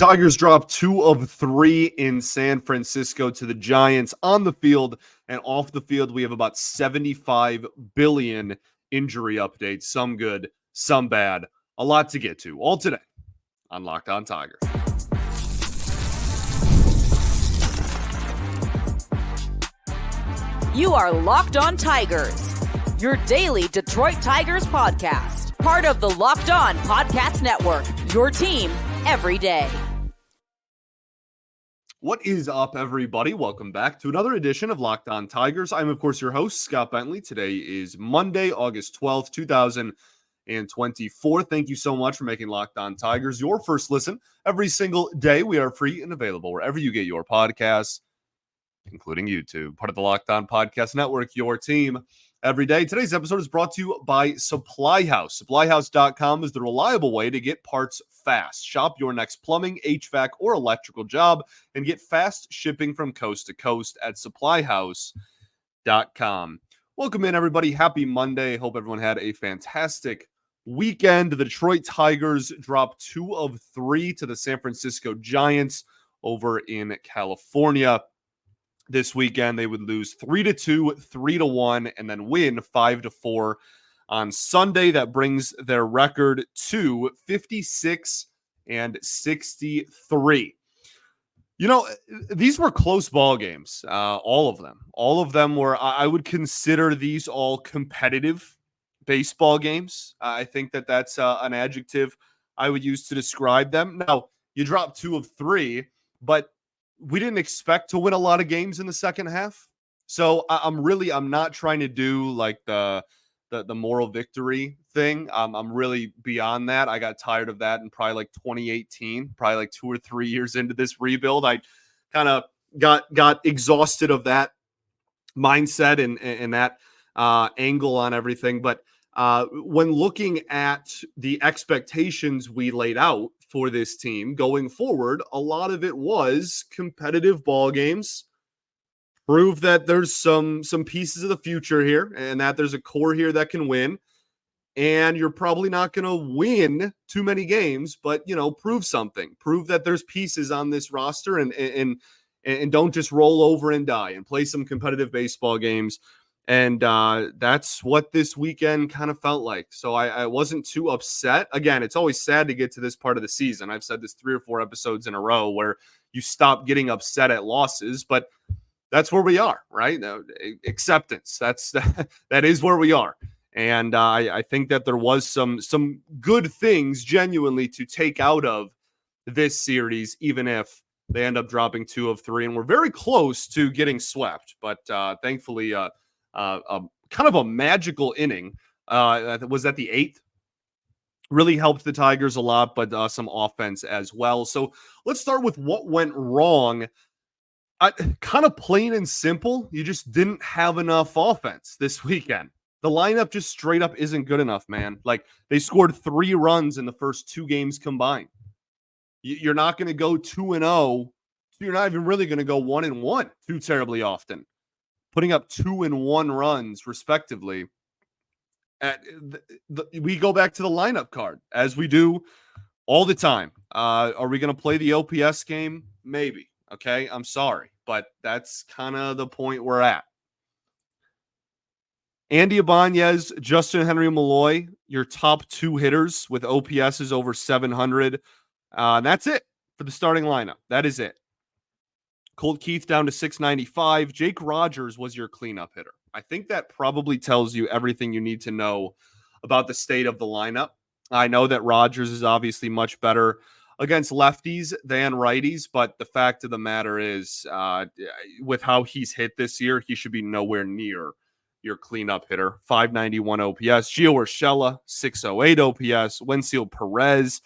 Tigers drop 2 of 3 in San Francisco to the Giants. On the field and off the field, we have about 75 billion injury updates. Some good, some bad. A lot to get to. All today on Locked On Tigers. You are Locked On Tigers, your daily Detroit Tigers podcast. Part of the Locked On Podcast Network, your team every day. What is up, everybody? Welcome back to another edition of Locked On Tigers. I'm, of course, your host, Scott Bentley. Today is Monday, August 12th, 2024. Thank you so much for making Locked On Tigers your first listen every single day. We are free and available wherever you get your podcasts, including YouTube. Part of the Locked On Podcast Network, your team every day. Today's episode is brought to you by Supply House. SupplyHouse.com is the reliable way to get parts fast. Shop your next plumbing, HVAC, or electrical job and get fast shipping from coast to coast at SupplyHouse.com. Welcome in, everybody. Happy Monday. Hope everyone had a fantastic weekend. The Detroit Tigers dropped 2 of 3 to the San Francisco Giants over in California. This weekend, they would lose 3-2, 3-1, and then win 5-4 on Sunday. That brings their record to 56-63. You know, these were close ball games, all of them. All of them were, I would consider these all competitive baseball games. I think that that's an adjective I would use to describe them. Now, you dropped 2 of 3, but we didn't expect to win a lot of games in the second half. So I'm not trying to do like the moral victory thing. I'm really beyond that. I got tired of that in probably like 2018, probably like 2 or 3 years into this rebuild. I kind of got exhausted of that mindset and that angle on everything. But when looking at the expectations we laid out for this team going forward, a lot of it was competitive ball games. Prove that there's some pieces of the future here and that there's a core here that can win. And you're probably not going to win too many games, but, you know, prove something. Prove that there's pieces on this roster and don't just roll over and die and play some competitive baseball games. And that's what this weekend kind of felt like. So I wasn't too upset. Again, it's always sad to get to this part of the season. I've said this 3 or 4 episodes in a row where you stop getting upset at losses, but that's where we are, right? Acceptance. That is where we are. And I think that there was some good things genuinely to take out of this series, even if they end up dropping 2 of 3. And we're very close to getting swept. But thankfully, kind of a magical inning was at the 8th. Really helped the Tigers a lot, but some offense as well. So let's start with what went wrong. Kind of plain and simple, you just didn't have enough offense this weekend. The lineup just straight up isn't good enough, man. Like, they scored 3 runs in the first 2 games combined. You're not going to go 2-0. You're not even really going to go 1-1 too terribly often. Putting up 2 and 1 runs, respectively. We go back to the lineup card, as we do all the time. Are we going to play the OPS game? Maybe. Okay, I'm sorry, but that's kind of the point we're at. Andy Ibanez, Justin Henry Malloy, your top 2 hitters with OPSs over 700. That's it for the starting lineup. That is it. Colt Keith down to 695. Jake Rogers was your cleanup hitter. I think that probably tells you everything you need to know about the state of the lineup. I know that Rogers is obviously much better against lefties than righties, but the fact of the matter is, with how he's hit this year, he should be nowhere near your cleanup hitter. 591 OPS. Gio Urshela, 608 OPS. Wenceel Perez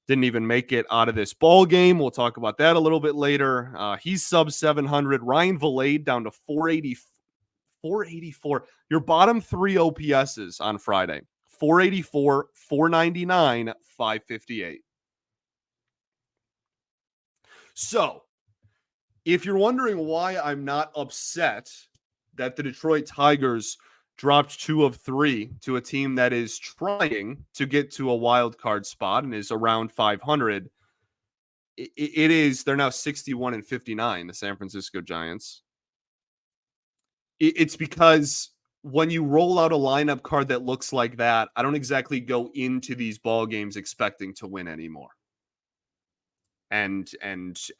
didn't even make it out of this ball game. We'll talk about that a little bit later. He's sub 700. Ryan Valade down to 484. Your bottom 3 OPSs on Friday: 484, 499, 558. So, if you're wondering why I'm not upset that the Detroit Tigers dropped 2 of 3 to a team that is trying to get to a wild card spot and is around 500, It is. They're now 61-59, the San Francisco Giants. It's because when you roll out a lineup card that looks like that, I don't exactly go into these ball games expecting to win anymore. And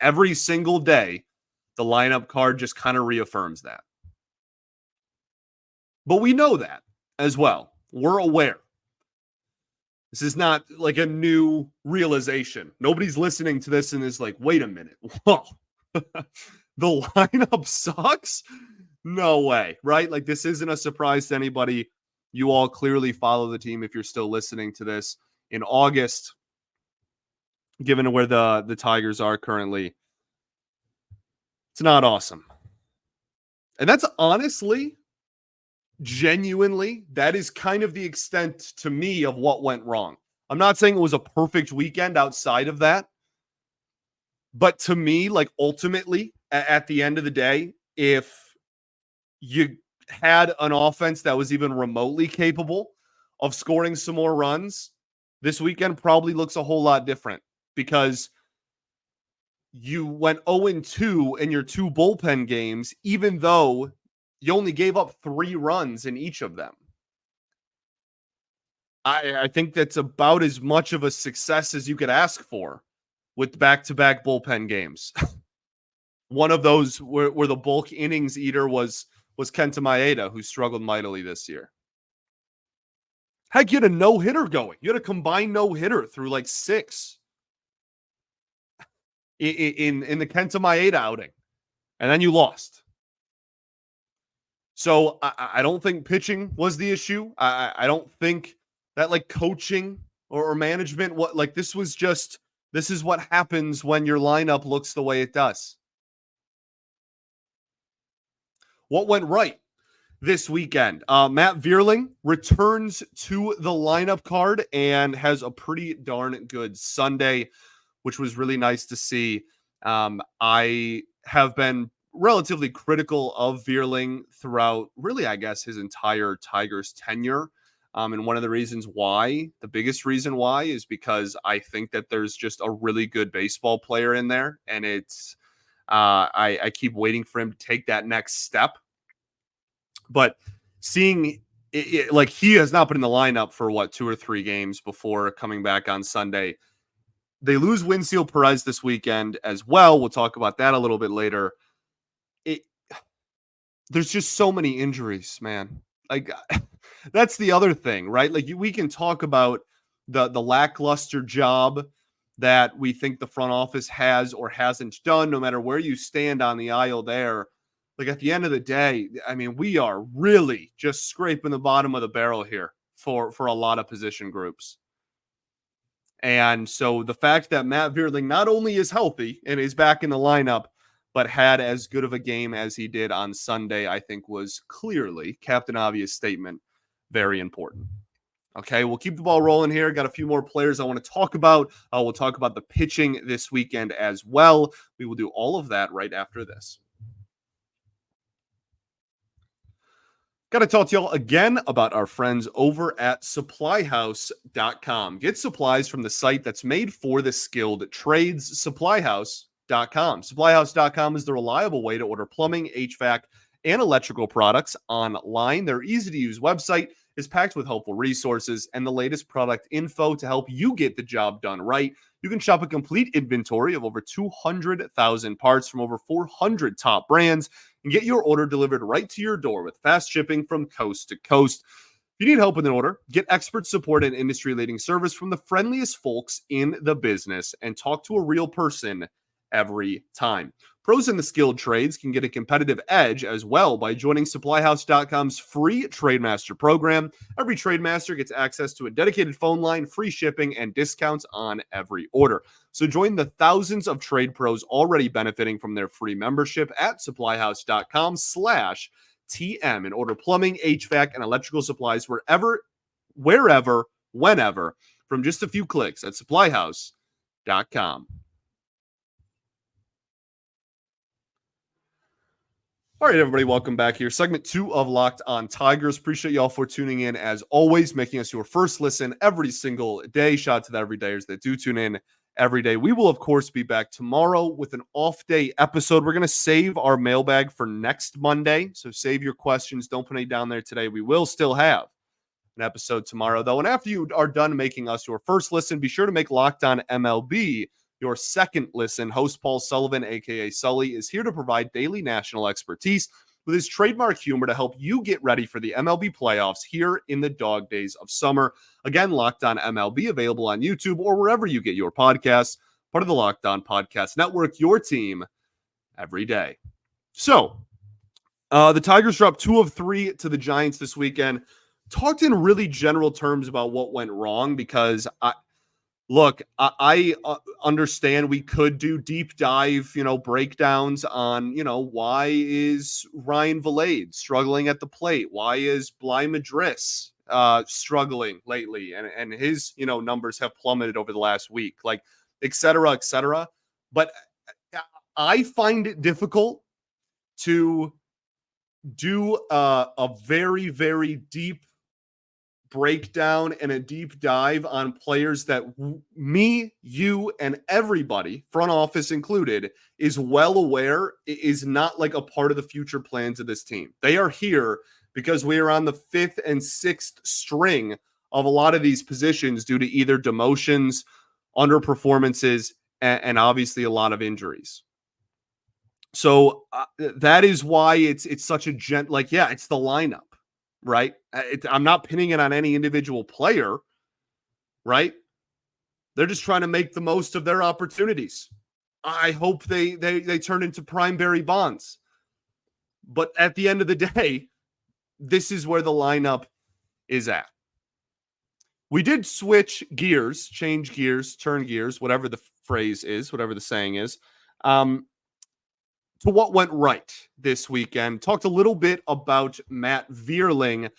every single day, the lineup card just kind of reaffirms that. But we know that as well. We're aware. This is not like a new realization. Nobody's listening to this and is like, wait a minute. Whoa. The lineup sucks? No way, right? Like, this isn't a surprise to anybody. You all clearly follow the team if you're still listening to this in August, given where the Tigers are currently. It's not awesome. And that's honestly, genuinely, that is kind of the extent to me of what went wrong. I'm not saying it was a perfect weekend outside of that. But to me, like, ultimately, at the end of the day, if you had an offense that was even remotely capable of scoring some more runs, this weekend probably looks a whole lot different because you went 0-2 in your 2 bullpen games, even though you only gave up 3 runs in each of them. I think that's about as much of a success as you could ask for with back-to-back bullpen games. One of those where the bulk innings eater was Kenta Maeda, who struggled mightily this year. Heck, you had a no-hitter going. You had a combined no-hitter through like 6 in the Kenta Maeda outing. And then you lost. So I don't think pitching was the issue. I don't think that like coaching or management, this is what happens when your lineup looks the way it does. What went right this weekend? Matt Vierling returns to the lineup card and has a pretty darn good Sunday, which was really nice to see. I have been relatively critical of Vierling throughout, really, I guess, his entire Tigers tenure. And one of the reasons why, the biggest reason why, is because I think that there's just a really good baseball player in there. And it's, I keep waiting for him to take that next step. But seeing it, like, he has not been in the lineup for 2 or 3 games before coming back on Sunday. They lose Wenceel Perez this weekend as well. We'll talk about that a little bit later. There's just so many injuries, man. Like, that's the other thing, right? Like, we can talk about the lackluster job that we think the front office has or hasn't done, no matter where you stand on the aisle there. Like, at the end of the day, I mean, we are really just scraping the bottom of the barrel here for a lot of position groups. And so the fact that Matt Vierling not only is healthy and is back in the lineup, but had as good of a game as he did on Sunday, I think was clearly, Captain Obvious statement, very important. Okay, we'll keep the ball rolling here. Got a few more players I want to talk about. We'll talk about the pitching this weekend as well. We will do all of that right after this. Got to talk to y'all again about our friends over at supplyhouse.com. Get supplies from the site that's made for the skilled trades, supplyhouse.com. Supplyhouse.com is the reliable way to order plumbing, HVAC, and electrical products online. Their easy-to-use website is packed with helpful resources and the latest product info to help you get the job done right. You can shop a complete inventory of over 200,000 parts from over 400 top brands and get your order delivered right to your door with fast shipping from coast to coast. If you need help with an order, get expert support and industry-leading service from the friendliest folks in the business and talk to a real person every time. Pros in the skilled trades can get a competitive edge as well by joining supplyhouse.com's free Trademaster program. Every Trademaster gets access to a dedicated phone line, free shipping, and discounts on every order. So join the thousands of trade pros already benefiting from their free membership at supplyhouse.com/TM and order plumbing, HVAC, and electrical supplies wherever, whenever, from just a few clicks at supplyhouse.com. All right, everybody, welcome back here. Segment 2 of Locked On Tigers. Appreciate y'all for tuning in, as always, making us your first listen every single day. Shout out to the everydayers that do tune in every day. We will, of course, be back tomorrow with an off-day episode. We're going to save our mailbag for next Monday, so save your questions. Don't put any down there today. We will still have an episode tomorrow, though. And after you are done making us your first listen, be sure to make Locked On MLB your second listen. Host Paul Sullivan, a.k.a. Sully, is here to provide daily national expertise with his trademark humor to help you get ready for the MLB playoffs here in the dog days of summer. Again, Locked On MLB, available on YouTube or wherever you get your podcasts. Part of the Locked On Podcast Network, your team every day. So, the Tigers dropped 2 of 3 to the Giants this weekend. Talked in really general terms about what went wrong because I understand we could do deep dive, breakdowns on, why is Ryan Vilade struggling at the plate? Why is Bly Madris struggling lately? And his, numbers have plummeted over the last week, like, et cetera, et cetera. But I find it difficult to do a very, very deep breakdown and a deep dive on players that me, you, and everybody, front office included, is well aware is not like a part of the future plans of this team. They are here because we are on the 5th and 6th string of a lot of these positions due to either demotions, underperformances, and obviously a lot of injuries. So that is why it's such a it's the lineup. Right? I'm not pinning it on any individual player, right? They're just trying to make the most of their opportunities. I hope they turn into prime Barry Bonds. But at the end of the day, this is where the lineup is at. We did switch gears, change gears, turn gears, whatever the phrase is, whatever the saying is, to what went right this weekend. Talked a little bit about Matt Vierling. I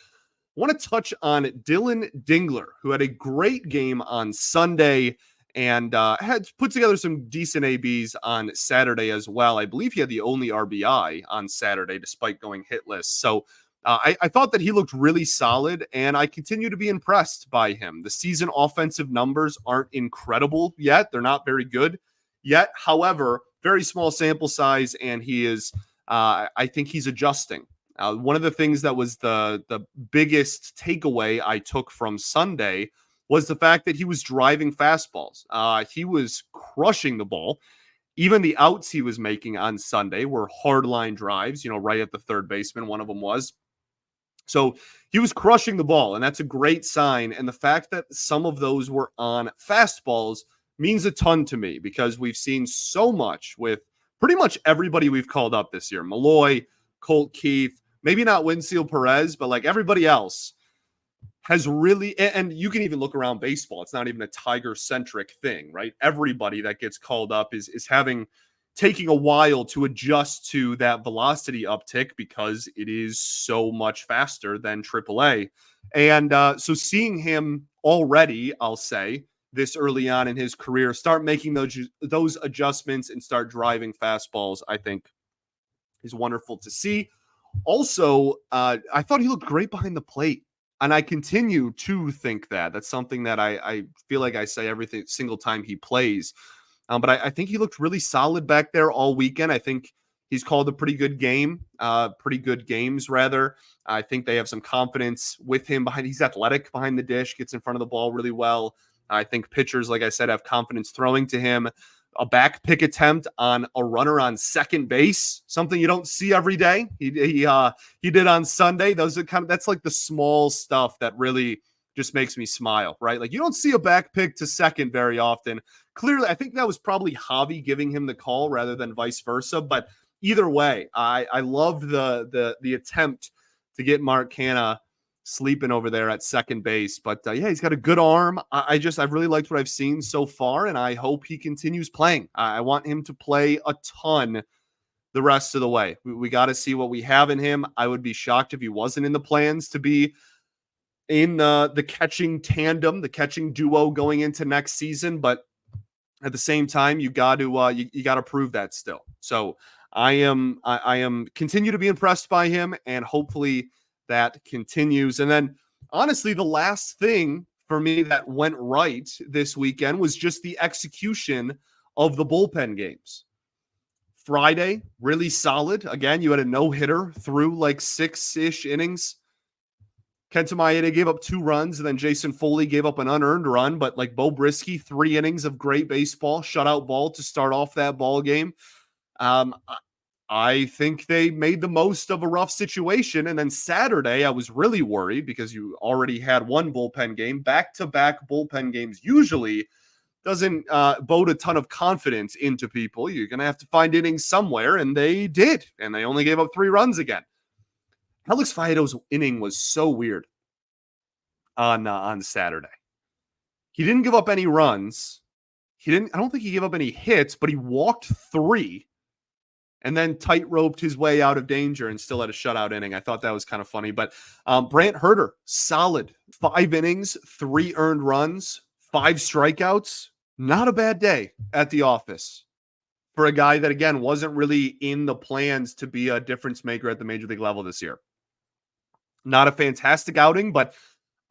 want to touch on Dylan Dingler, who had a great game on Sunday and had put together some decent ABs on Saturday as well. I believe he had the only RBI on Saturday, despite going hitless. So I thought that he looked really solid, and I continue to be impressed by him. The season offensive numbers aren't incredible yet. They're not very good yet. However, very small sample size, and he is, I think he's adjusting. One of the things that was the biggest takeaway I took from Sunday was the fact that he was driving fastballs. He was crushing the ball. Even the outs he was making on Sunday were hard line drives, right at the third baseman. One of them was. So he was crushing the ball, and that's a great sign. And the fact that some of those were on fastballs means a ton to me because we've seen so much with pretty much everybody we've called up this year. Malloy, Colt Keith, maybe not Wenceel Perez, but like everybody else has really, and you can even look around baseball. It's not even a Tiger-centric thing, right? Everybody that gets called up is taking a while to adjust to that velocity uptick because it is so much faster than AAA. And so seeing him already, I'll say, this early on in his career, start making those adjustments and start driving fastballs, I think is wonderful to see. Also, I thought he looked great behind the plate. And I continue to think that. That's something that I feel like I say every single time he plays. But I think he looked really solid back there all weekend. I think he's called a pretty good game, pretty good games, rather. I think they have some confidence with him behind. He's athletic behind the dish, gets in front of the ball really well. I think pitchers, like I said, have confidence throwing to him. A back pick attempt on a runner on second base, something you don't see every day. He did on Sunday. Those are that's like the small stuff that really just makes me smile, right? Like you don't see a back pick to second very often. Clearly, I think that was probably Javi giving him the call rather than vice versa. But either way, I loved the attempt to get Mark Canha sleeping over there at second base. But yeah, he's got a good arm. I've really liked what I've seen so far, and I hope he continues playing. I want him to play a ton the rest of the way. We got to see what we have in him. I would be shocked if he wasn't in the plans to be in the catching tandem, the catching duo going into next season. But at the same time, you got to you got to prove that still. So I am continue to be impressed by him, and hopefully that continues. And then honestly, the last thing for me that went right this weekend was just the execution of the bullpen games. Friday, really solid. Again, you had a no-hitter through like 6-ish innings. Kenta Maeda gave up 2 runs, and then Jason Foley gave up an unearned run. But like Bo Brisky, 3 innings of great baseball, shutout ball to start off that ball game. I think they made the most of a rough situation. And then Saturday, I was really worried because you already had one bullpen game. Back-to-back bullpen games usually doesn't bode a ton of confidence into people. You're going to have to find innings somewhere, and they did. And they only gave up 3 runs again. Alex Faedo's inning was so weird on Saturday. He didn't give up any runs. I don't think he gave up any hits, but he walked 3 and then tight-roped his way out of danger and still had a shutout inning. I thought that was kind of funny. But Brant Herter, solid. 5 innings, 3 earned runs, 5 strikeouts. Not a bad day at the office for a guy that, again, wasn't really in the plans to be a difference maker at the major league level this year. Not a fantastic outing, but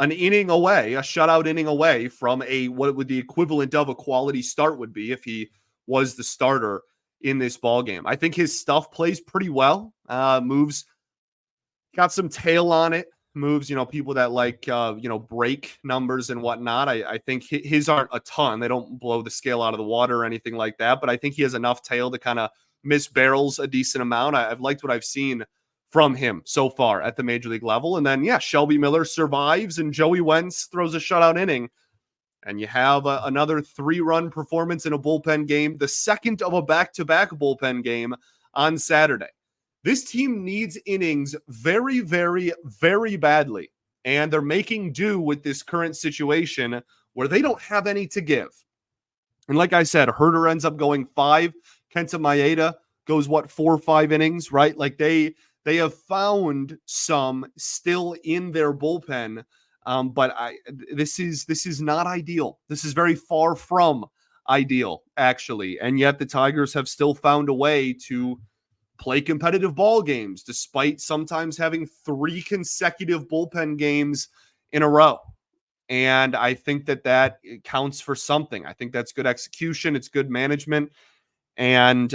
an inning away, a shutout inning away from what would the equivalent of a quality start would be if he was the starter in this ball game. I think his stuff plays pretty well. Moves, got some tail on it. Moves, people that like, break numbers and whatnot. I think his aren't a ton. They don't blow the scale out of the water or anything like that, but I think he has enough tail to kind of miss barrels a decent amount. I've liked what I've seen from him so far at the major league level. And then, Shelby Miller survives and Joey Wentz throws a shutout inning. And you have another 3-run performance in a bullpen game, the second of a back-to-back bullpen game on Saturday. This team needs innings very, very, very badly. And they're making do with this current situation where they don't have any to give. And like I said, Herter ends up going 5. Kenta Maeda goes, 4 or 5 innings, right? Like they have found some still in their bullpen. But this is not ideal. This is very far from ideal, actually. And yet the Tigers have still found a way to play competitive ball games, despite sometimes having 3 consecutive bullpen games in a row. And I think that counts for something. I think that's good execution. It's good management. And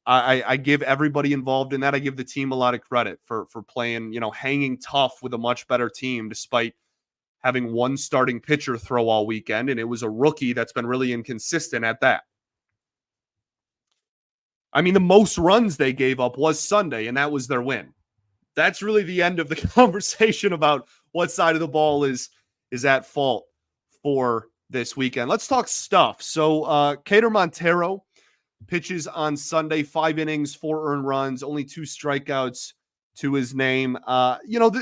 I give everybody involved in that. I give the team a lot of credit for playing, hanging tough with a much better team, despite having one starting pitcher throw all weekend. And it was a rookie that's been really inconsistent at that. I mean, the most runs they gave up was Sunday, and that was their win. That's really the end of the conversation about what side of the ball is at fault for this weekend. Let's talk stuff. So, Cater Montero pitches on Sunday, 5 innings, 4 earned runs, only 2 strikeouts to his name.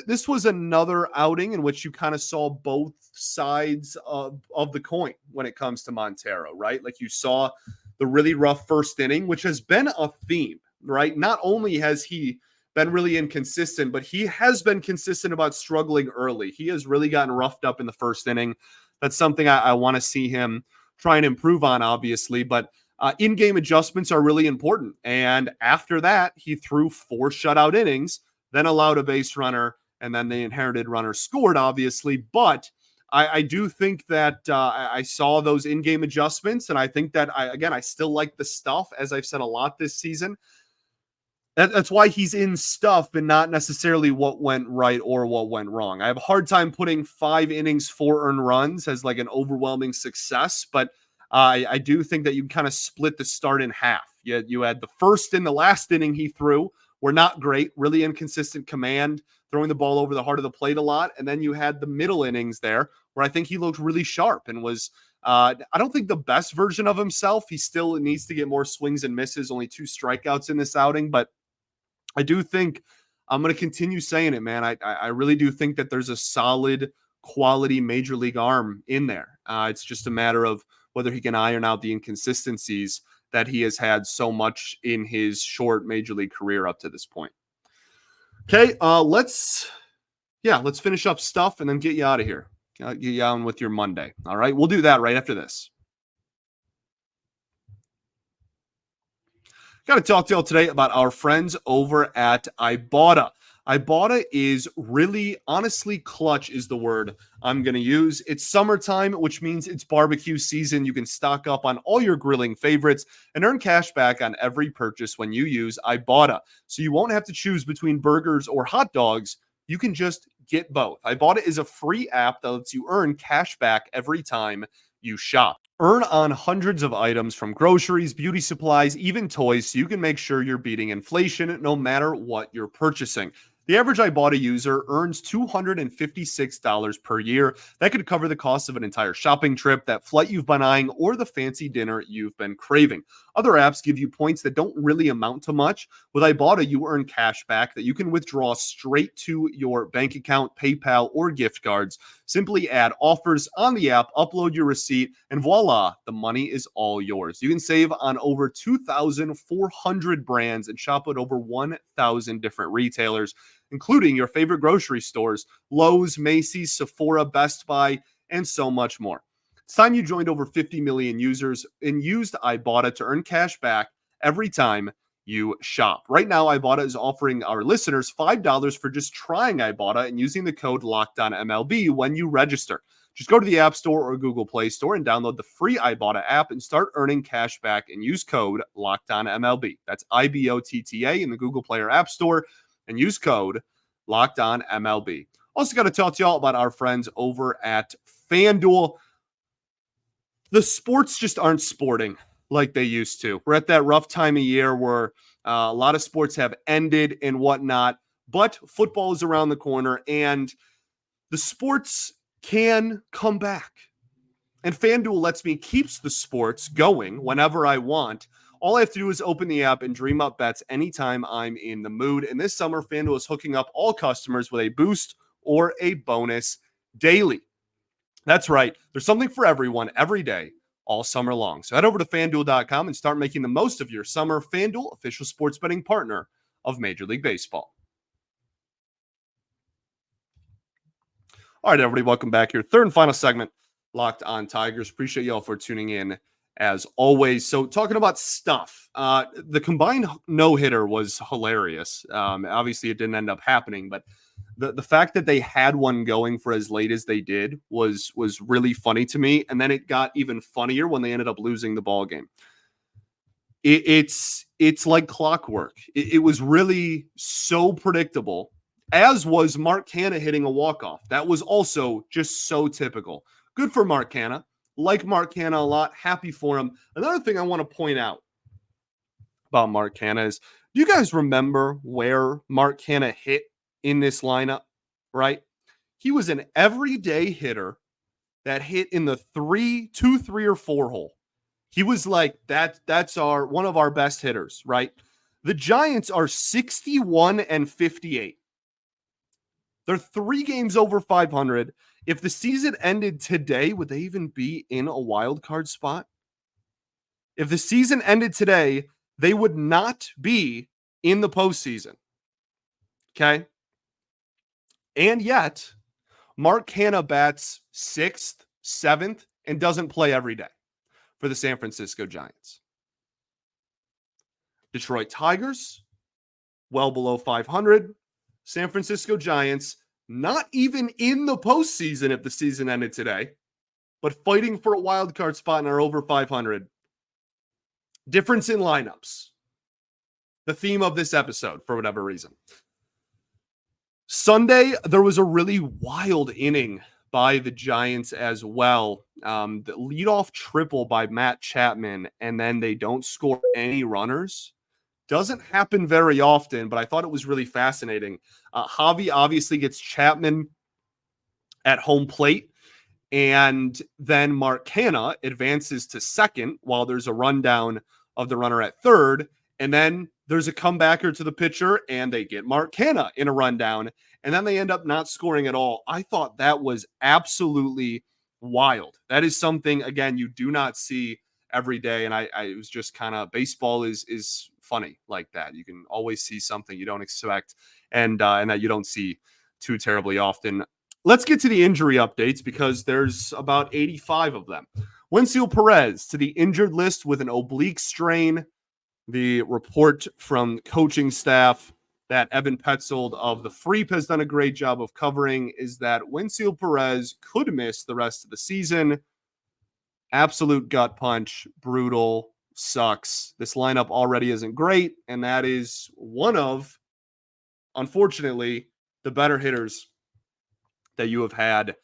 This was another outing in which you kind of saw both sides of the coin when it comes to Montero, right? Like you saw the really rough first inning, which has been a theme, right? Not only has he been really inconsistent, but he has been consistent about struggling early. He has really gotten roughed up in the first inning. That's something I want to see him try and improve on, obviously, but in-game adjustments are really important. And after that, he threw 4 shutout innings, then allowed a base runner, and then the inherited runner scored, obviously. But I do think that I saw those in-game adjustments, and I think that, I still like the stuff, as I've said a lot this season. That's why he's in stuff and not necessarily what went right or what went wrong. I have a hard time putting 5 innings, 4 earned runs as like an overwhelming success, but I do think that you kind of split the start in half. You had the first and the last inning he threw were not great, really inconsistent command, throwing the ball over the heart of the plate a lot. And then you had the middle innings there where I think he looked really sharp and was, I don't think the best version of himself. He still needs to get more swings and misses, only 2 strikeouts in this outing. But I do think I'm going to continue saying it, man. I really do think that there's a solid quality major league arm in there. It's just a matter of whether he can iron out the inconsistencies that he has had so much in his short major league career up to this point. Okay, let's finish up stuff and then get you out of here. Get you on with your Monday. All right, we'll do that right after this. Got to talk to y'all today about our friends over at Ibotta. Ibotta is really, honestly, clutch is the word I'm going to use. It's summertime, which means it's barbecue season. You can stock up on all your grilling favorites and earn cash back on every purchase when you use Ibotta. So you won't have to choose between burgers or hot dogs. You can just get both. Ibotta is a free app that lets you earn cash back every time you shop. Earn on hundreds of items from groceries, beauty supplies, even toys, so you can make sure you're beating inflation no matter what you're purchasing. The average Ibotta user earns $256 per year. That could cover the cost of an entire shopping trip, that flight you've been eyeing, or the fancy dinner you've been craving. Other apps give you points that don't really amount to much. With Ibotta, you earn cash back that you can withdraw straight to your bank account, PayPal, or gift cards. Simply add offers on the app, upload your receipt, and voila, the money is all yours. You can save on over 2,400 brands and shop at over 1,000 different retailers, including your favorite grocery stores, Lowe's, Macy's, Sephora, Best Buy, and so much more. It's time you joined over 50 million users and used Ibotta to earn cash back every time you shop. Right now, Ibotta is offering our listeners $5 for just trying Ibotta and using the code LOCKEDONMLB when you register. Just go to the App Store or Google Play Store and download the free Ibotta app and start earning cash back and use code LOCKEDONMLB. That's IBOTTA in the Google Play or App Store and use code LOCKEDONMLB. Also got to talk to y'all about our friends over at FanDuel. The sports just aren't sporting like they used to. We're at that rough time of year where a lot of sports have ended and whatnot, but football is around the corner and the sports can come back. And FanDuel lets me keep the sports going whenever I want. All I have to do is open the app and dream up bets anytime I'm in the mood. And this summer, FanDuel is hooking up all customers with a boost or a bonus daily. That's right. There's something for everyone every day, all summer long. So head over to FanDuel.com and start making the most of your summer. FanDuel, official sports betting partner of Major League Baseball. All right, everybody, welcome back here. Third and final segment, Locked on Tigers. Appreciate y'all for tuning in as always. So talking about stuff, the combined no-hitter was hilarious. Obviously, it didn't end up happening, but the fact that they had one going for as late as they did was really funny to me. And then it got even funnier when they ended up losing the ball game. It's like clockwork. It was really so predictable, as was Mark Canha hitting a walk-off. That was also just so typical. Good for Mark Canha. Like Mark Canha a lot. Happy for him. Another thing I want to point out about Mark Canha is, do you guys remember where Mark Canha hit in this lineup, right? He was an everyday hitter that hit in the 2, 3, or 4 hole. He was like, that's one of our best hitters, right? The Giants are 61-58. They're 3 games over 500. If the season ended today, would they even be in a wild card spot? If the season ended today, they would not be in the postseason. Okay? And yet, Mark Canha bats 6th, 7th, and doesn't play every day for the San Francisco Giants. Detroit Tigers, well below 500. San Francisco Giants, not even in the postseason if the season ended today, but fighting for a wild card spot and are over 500. Difference in lineups. The theme of this episode, for whatever reason. Sunday, there was a really wild inning by the Giants as well. The leadoff triple by Matt Chapman, and then they don't score any runners. Doesn't happen very often, but I thought it was really fascinating. Javi obviously gets Chapman at home plate, and then Mark Canha advances to second while there's a rundown of the runner at third, and then there's a comebacker to the pitcher, and they get Mark Canha in a rundown, and then they end up not scoring at all. I thought that was absolutely wild. That is something, again, you do not see every day, and it was just kind of, baseball is funny like that. You can always see something you don't expect, and that you don't see too terribly often. Let's get to the injury updates because there's about 85 of them. Wenceel Perez to the injured list with an oblique strain. The report from coaching staff that Evan Petzold of the Freep has done a great job of covering is that Wenceel Perez could miss the rest of the season. Absolute gut punch, brutal, sucks. This lineup already isn't great, and that is one of, unfortunately, the better hitters that you have had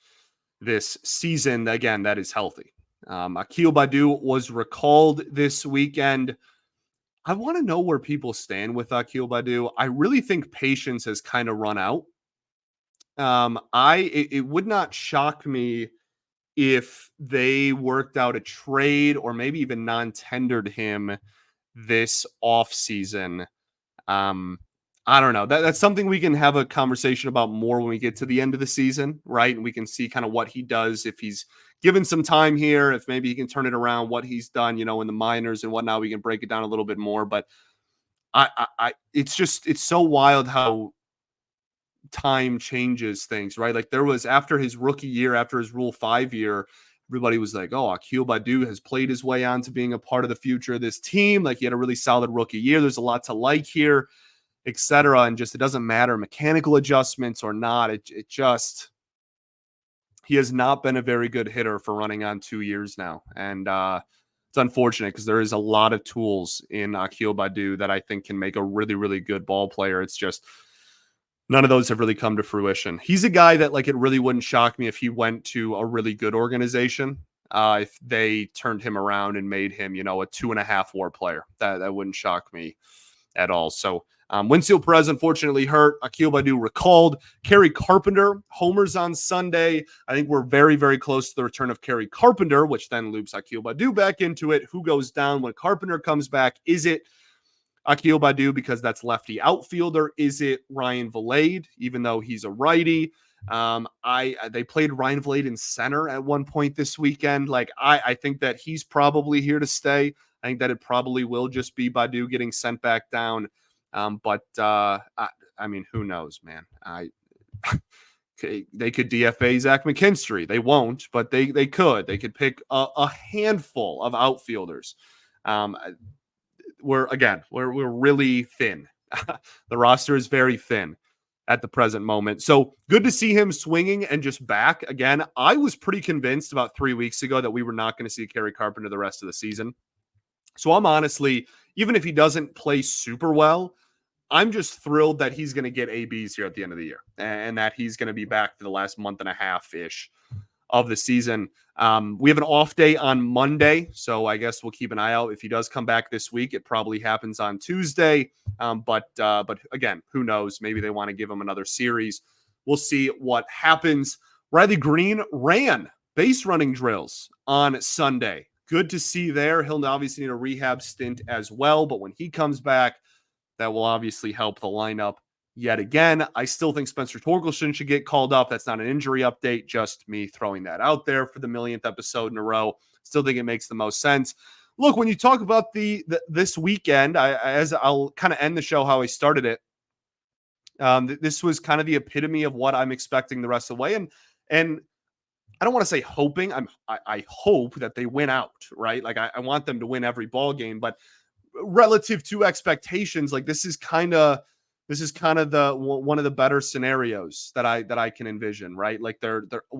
this season. Again, that is healthy. Akil Baddoo was recalled this weekend. I want to know where people stand with Akil Baddoo. I really think patience has kind of run out. It would not shock me if they worked out a trade or maybe even non-tendered him this offseason. I don't know. That's something we can have a conversation about more when we get to the end of the season, right? And we can see kind of what he does if he's given some time here, if maybe he can turn it around, what he's done, in the minors and whatnot. We can break it down a little bit more. But it's so wild how time changes things, right? Like there was after his rookie year, after his Rule 5 year, everybody was like, oh, Akil Baddoo has played his way on to being a part of the future of this team. Like he had a really solid rookie year. There's a lot to like here, etc. And just, it doesn't matter mechanical adjustments or not. He has not been a very good hitter for running on 2 years now. And it's unfortunate because there is a lot of tools in Akil Baddoo that I think can make a really, really good ball player. It's just, none of those have really come to fruition. He's a guy that, like, it really wouldn't shock me if he went to a really good organization. If they turned him around and made him, a 2.5 WAR player, that wouldn't shock me at all. So Wenceel Perez, unfortunately, hurt. Akil Baddoo recalled. Kerry Carpenter homers on Sunday. I think we're very, very close to the return of Kerry Carpenter, which then loops Akil Baddoo back into it. Who goes down when Carpenter comes back? Is it Akil Baddoo because that's lefty outfielder? Is it Ryan Vilade, even though he's a righty? They played Ryan Vilade in center at one point this weekend. Like I think that he's probably here to stay. I think that it probably will just be Baddoo getting sent back down. But I mean, who knows, man? They could DFA Zach McKinstry. They won't, but they could. They could pick a handful of outfielders. We're really thin. The roster is very thin at the present moment. So good to see him swinging and just back again. I was pretty convinced about 3 weeks ago that we were not going to see Kerry Carpenter the rest of the season. So I'm honestly, even if he doesn't play super well, I'm just thrilled that he's going to get ABs here at the end of the year and that he's going to be back for the last month and a half-ish of the season. We have an off day on Monday, so I guess we'll keep an eye out. If he does come back this week, it probably happens on Tuesday. But again, who knows? Maybe they want to give him another series. We'll see what happens. Riley Greene ran base running drills on Sunday. Good to see there. He'll obviously need a rehab stint as well, but when he comes back, that will obviously help the lineup yet again. I still think Spencer Torkelson should get called up. That's not an injury update, just me throwing that out there for the millionth episode in a row. Still think it makes the most sense. Look, when you talk about this weekend, as I'll kind of end the show how I started it, this was kind of the epitome of what I'm expecting the rest of the way. And I don't want to say hoping. I hope that they win out, right? Like I want them to win every ball game, but relative to expectations, like this is kind of the one of the better scenarios that I can envision, right? Like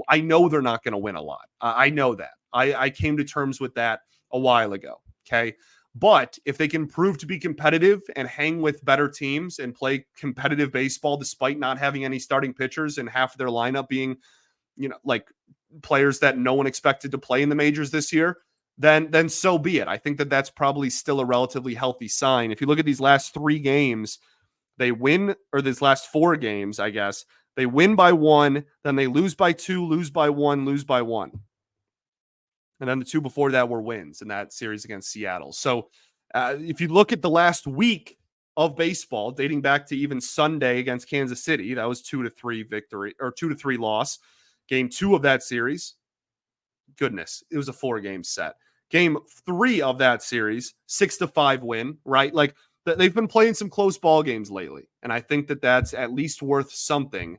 I know they're not going to win a lot. I know that. I came to terms with that a while ago. Okay. But if they can prove to be competitive and hang with better teams and play competitive baseball, despite not having any starting pitchers and half of their lineup being, like players that no one expected to play in the majors this year, then so be it. I think that that's probably still a relatively healthy sign. If you look at these last 3 games, they win, or these last 4 games, I guess, they win by 1, then they lose by 2, lose by 1, lose by 1. And then the 2 before that were wins in that series against Seattle. So if you look at the last week of baseball, dating back to even Sunday against Kansas City, that was 2-3 victory, or 2-3 loss. Game 2 of that series, goodness, it was a 4-game set. Game 3 of that series, 6-5 win, right? Like they've been playing some close ball games lately. And I think that that's at least worth something.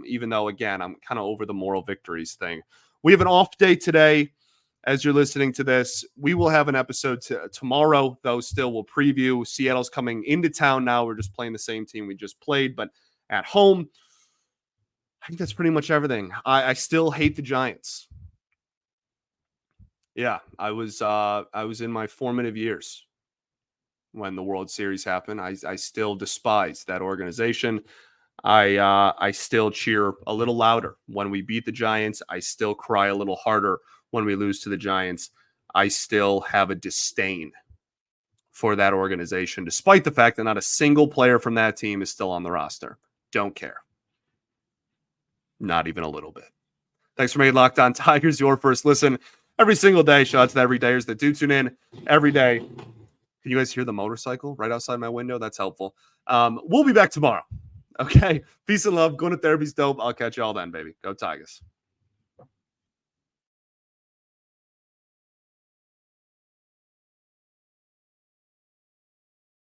Even though, again, I'm kind of over the moral victories thing. We have an off day today. as you're listening to this. We will have an episode tomorrow, though. Still, we'll preview. Seattle's coming into town now. We're just playing the same team we just played, but at home. I think that's pretty much everything. I still hate the Giants. Yeah, I was in my formative years when the World Series happened. I still despise that organization. I still cheer a little louder when we beat the Giants. I still cry a little harder when we lose to the Giants. I still have a disdain for that organization, despite the fact that not a single player from that team is still on the roster. Don't care. Not even a little bit. Thanks for making Locked On Tigers your first listen every single day. Shout out to the everydayers that do tune in every day. Can you guys hear the motorcycle right outside my window? That's helpful. We'll be back tomorrow. Okay. Peace and love. Going to therapy's dope. I'll catch you all then, baby. Go Tigers.